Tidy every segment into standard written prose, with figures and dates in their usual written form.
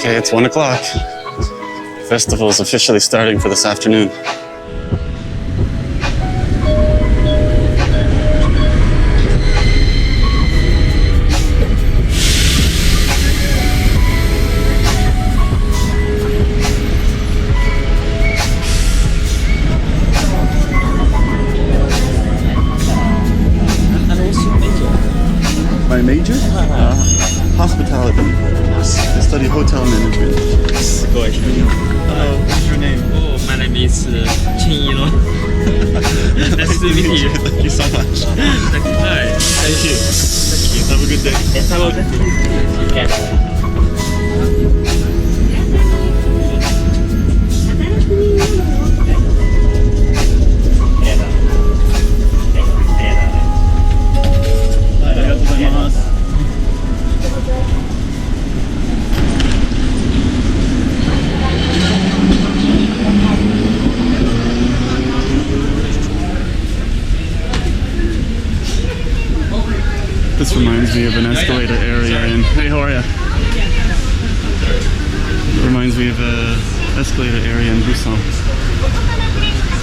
Okay, it's 1 o'clock. Festival is officially starting for this afternoon. My major? Hospitality. I study hotel management. Hello, what's your name? Oh, my name is Chinhiro. Nice to meet you. Thank you so much. Hi. Thank you. Have a good day. Have a good day. This reminds me of an escalator area in... Hey, how are ya? It reminds me of an escalator area in Busan.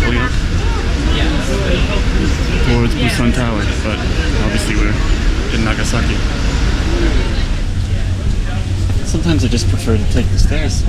Going up towards Busan Tower, but obviously we're in Nagasaki. Sometimes I just prefer to take the stairs.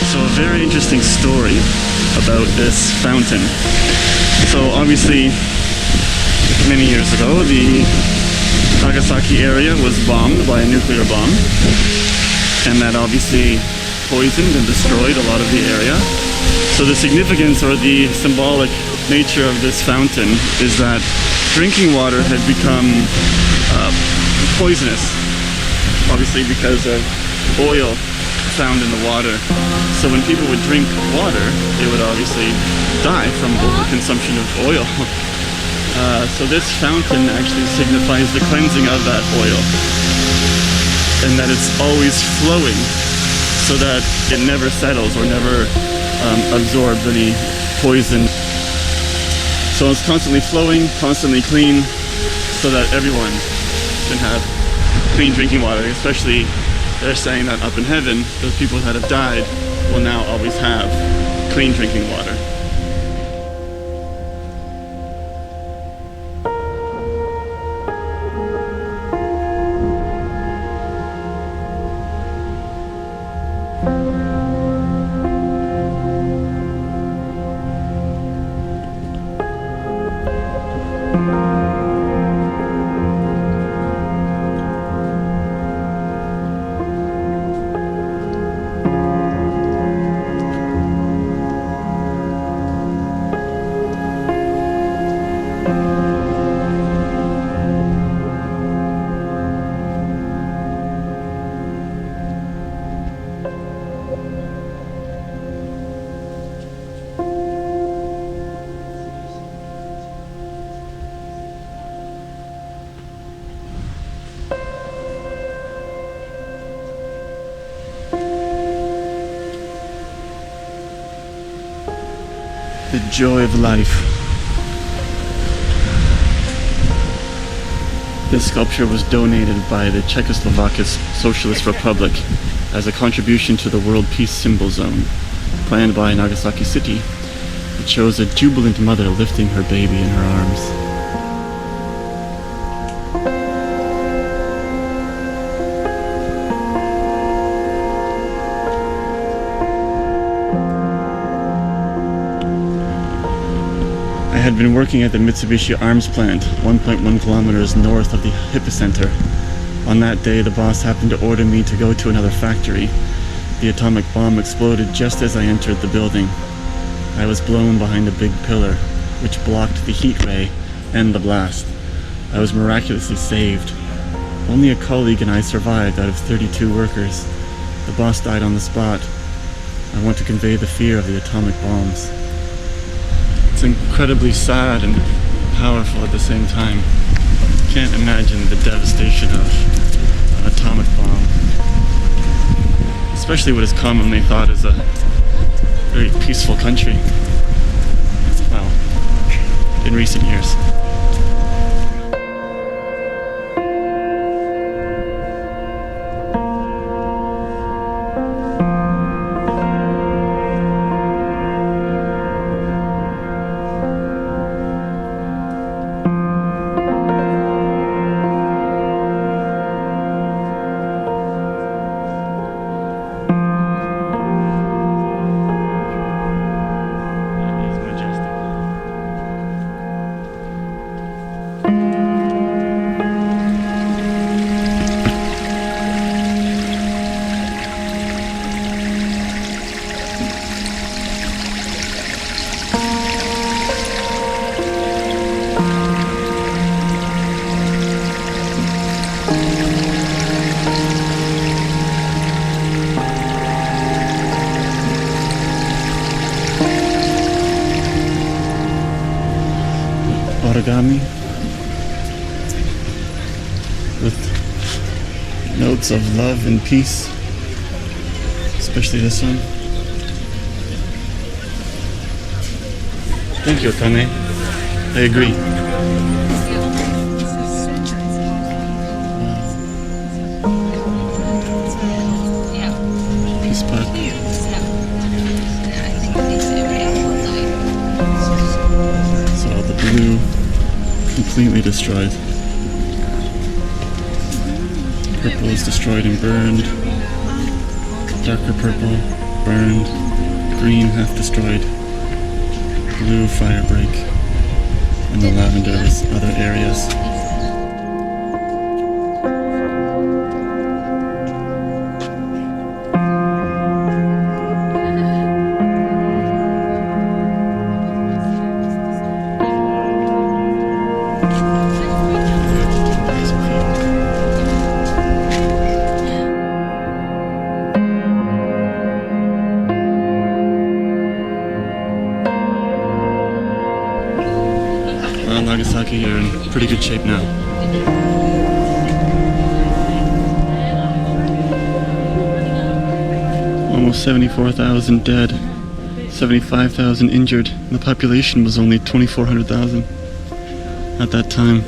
So a very interesting story about this fountain. So obviously many years ago the Nagasaki area was bombed by a nuclear bomb, and that obviously poisoned and destroyed a lot of the area. So the significance or the symbolic nature of this fountain is that drinking water had become poisonous, obviously because of oil found in the water. So when people would drink water, they would obviously die from overconsumption of oil. So this fountain actually signifies the cleansing of that oil, and that it's always flowing so that it never settles or never absorbs any poison. So it's constantly flowing, constantly clean, so that everyone can have clean drinking water. Especially they're saying that up in heaven, those people that have died will now always have clean drinking water. The joy of life. This sculpture was donated by the Czechoslovak Socialist Republic as a contribution to the World Peace Symbol Zone, planned by Nagasaki City. It shows a jubilant mother lifting her baby in her arms. I had been working at the Mitsubishi arms plant, 1.1 kilometers north of the Hypocentre. On that day, the boss happened to order me to go to another factory. The atomic bomb exploded just as I entered the building. I was blown behind a big pillar, which blocked the heat ray and the blast. I was miraculously saved. Only a colleague and I survived out of 32 workers. The boss died on the spot. I want to convey the fear of the atomic bombs. It's incredibly sad and powerful at the same time. Can't imagine the devastation of an atomic bomb. Especially what is commonly thought as a very peaceful country. Well, in recent years. Origami with notes of love and peace, especially this one. Thank you, Akane. I agree. Peace Park. So the blue completely destroyed. Purple is destroyed and burned. Darker purple, burned. Green half destroyed. Blue fire break. And the lavender is other areas. Nagasaki, you're in pretty good shape now. Almost 74,000 dead, 75,000 injured, and the population was only 2,400,000 at that time.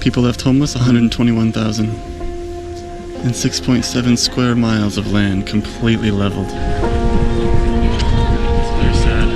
People left homeless, 121,000, and 6.7 square miles of land completely leveled. It's very sad.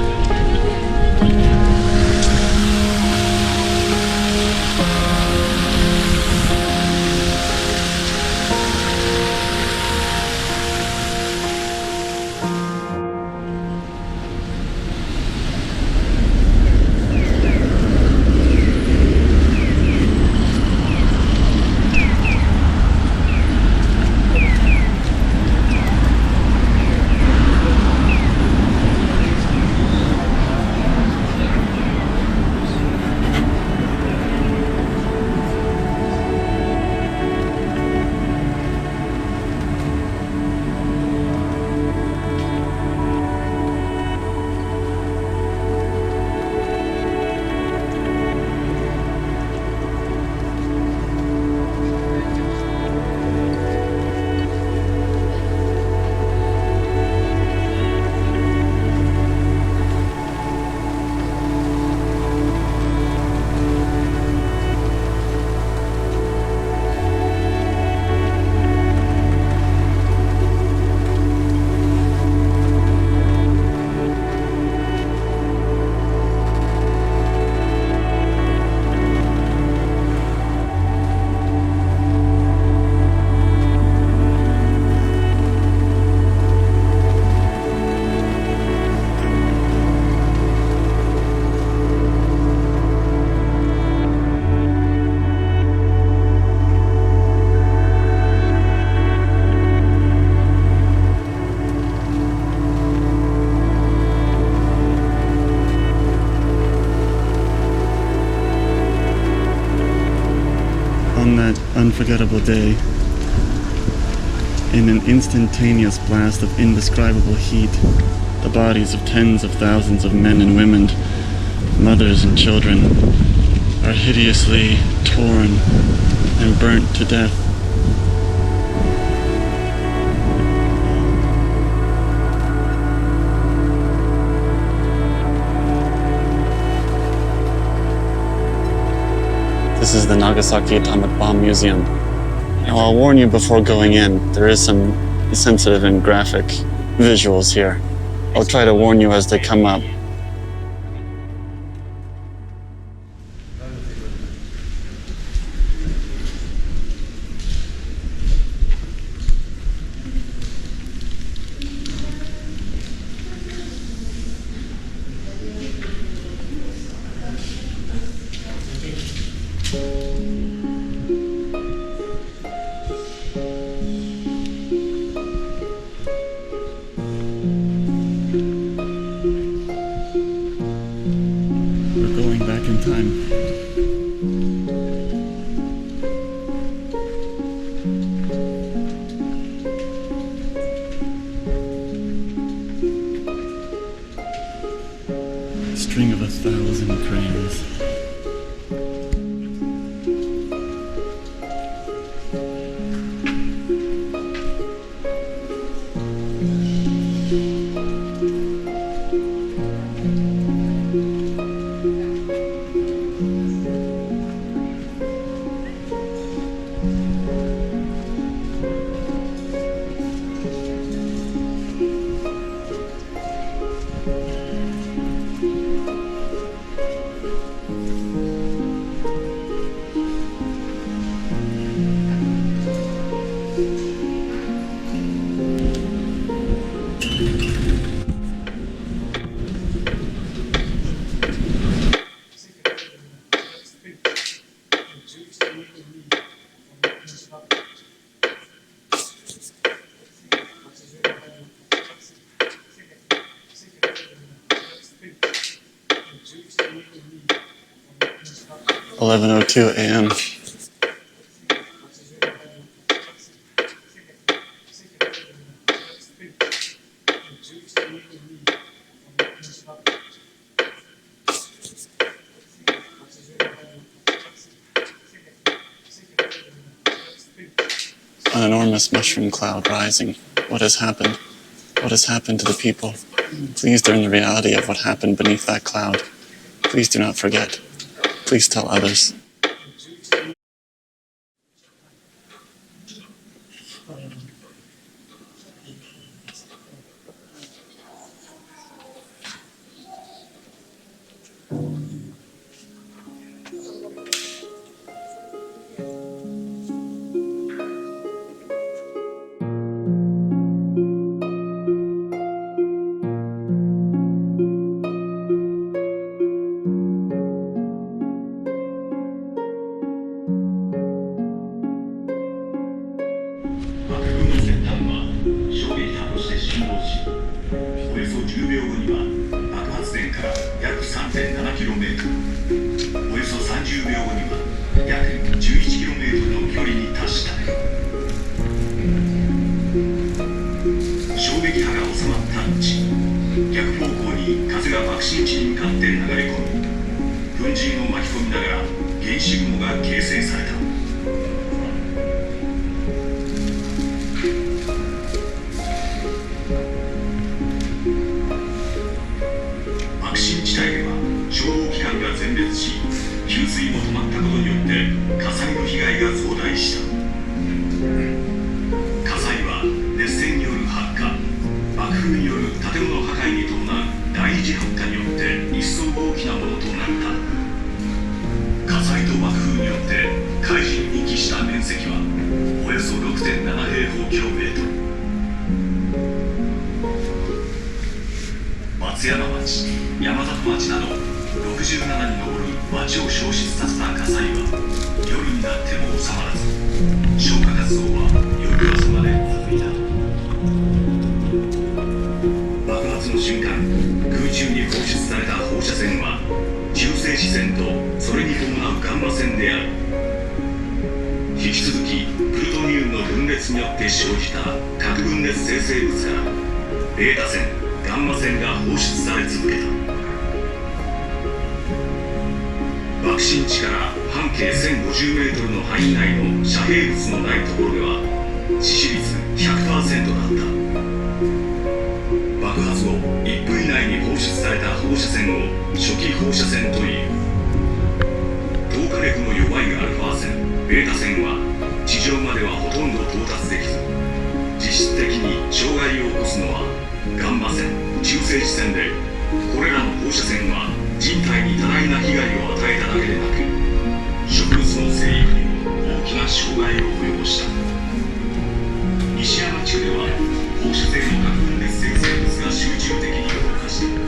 On that unforgettable day, in an instantaneous blast of indescribable heat, the bodies of tens of thousands of men and women, mothers and children, are hideously torn and burnt to death. is the Nagasaki Atomic Bomb Museum. Now I'll warn you before going in, there is some sensitive and graphic visuals here. I'll try to warn you as they come up. We're going back in time. String of 1,000 cranes. (11:02 a.m.) An enormous mushroom cloud rising. What has happened? What has happened to the people? Please learn the reality of what happened beneath that cloud. Please do not forget. Please tell others. ベータ線は地上まではほとんど到達できず、実質的に障害を起こすのはガンマ線、中性子線で、これらの放射線は人体に多大な被害を与えただけでなく、植物の生育にも大きな障害を及ぼした。西山地区では放射線の核分裂性生物が集中的に増加している。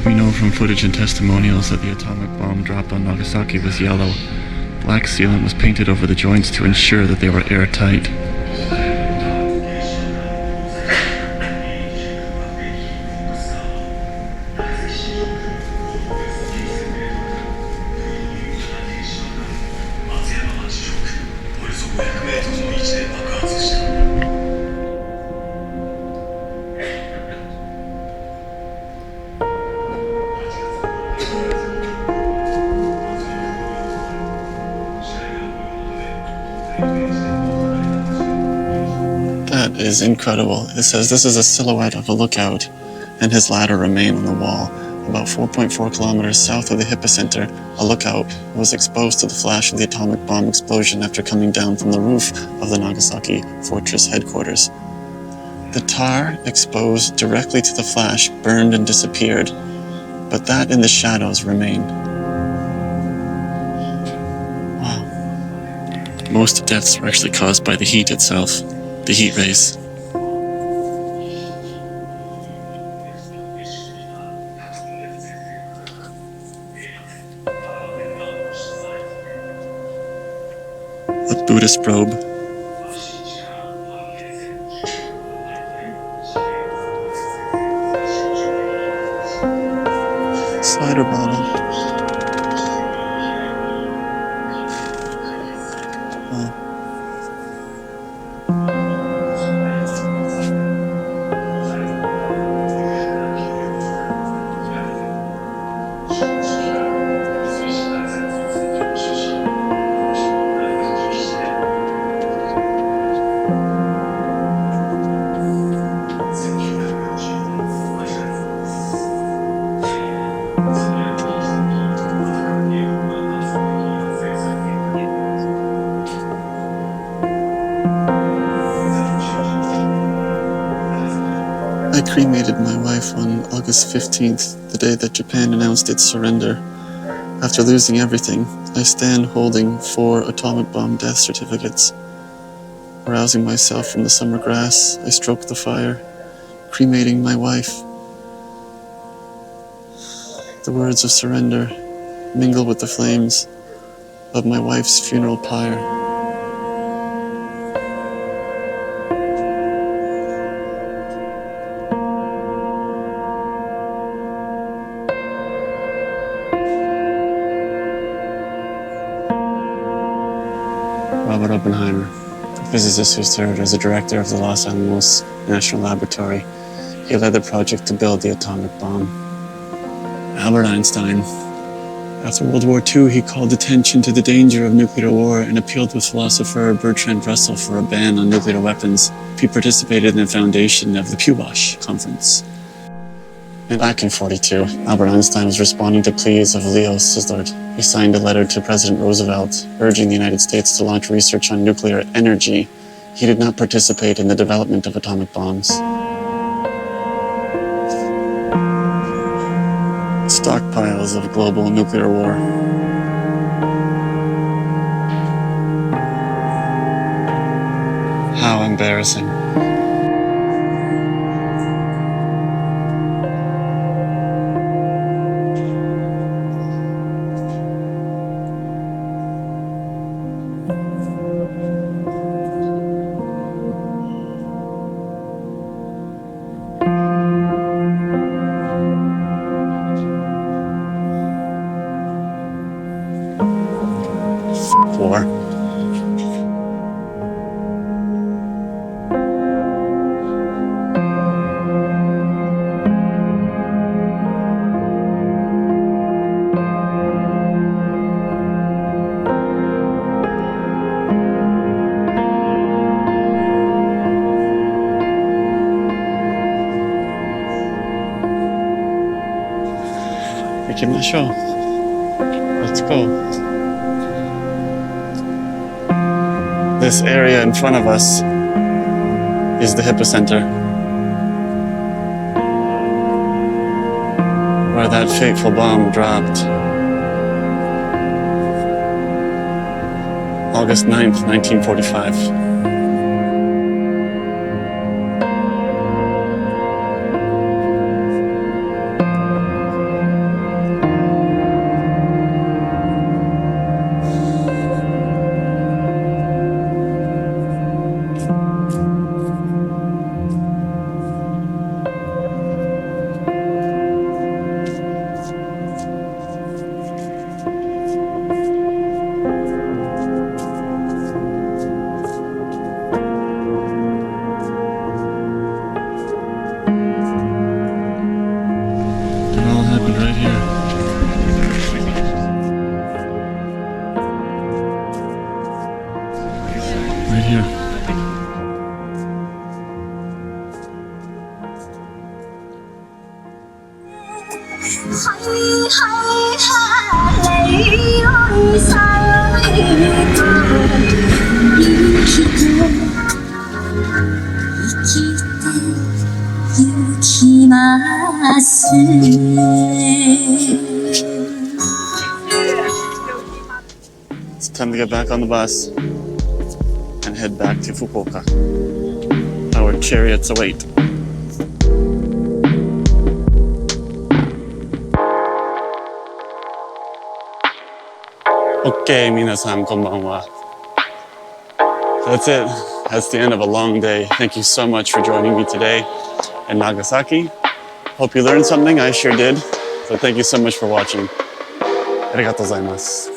We know from footage and testimonials that the atomic bomb dropped on Nagasaki was yellow. Black sealant was painted over the joints to ensure that they were airtight. That is incredible. It says this is a silhouette of a lookout, and his ladder remained on the wall. About 4.4 kilometers south of the Hypocentre, a lookout was exposed to the flash of the atomic bomb explosion after coming down from the roof of the Nagasaki fortress headquarters. The tar exposed directly to the flash burned and disappeared, but that in the shadows remained. Wow. Most deaths were actually caused by the heat itself, the heat rays. A Buddhist robe. Cider bottle. I cremated my wife on August 15th, the day that Japan announced its surrender. After losing everything, I stand holding 4 atomic bomb death certificates. Arousing myself from the summer grass, I stroke the fire, cremating my wife. The words of surrender mingle with the flames of my wife's funeral pyre. Oppenheimer, a physicist who served as the director of the Los Alamos National Laboratory. He led the project to build the atomic bomb. Albert Einstein. After World War II, he called attention to the danger of nuclear war and appealed with philosopher Bertrand Russell for a ban on nuclear weapons. He participated in the foundation of the Pewash Conference. And back in 1942, Albert Einstein was responding to pleas of Leo Szilard. He signed a letter to President Roosevelt urging the United States to launch research on nuclear energy. He did not participate in the development of atomic bombs. Stockpiles of global nuclear war. How embarrassing. War. Let's go. This area in front of us is the Hypocentre, where that fateful bomb dropped. August 9th, 1945. Right here. Right here. It's time to get back on the bus and head back to Fukuoka. Our chariots await. Okay, 皆さんこんばんは. That's it. That's the end of a long day. Thank you so much for joining me today in Nagasaki. Hope you learned something. I sure did. So thank you so much for watching. ありがとうございます.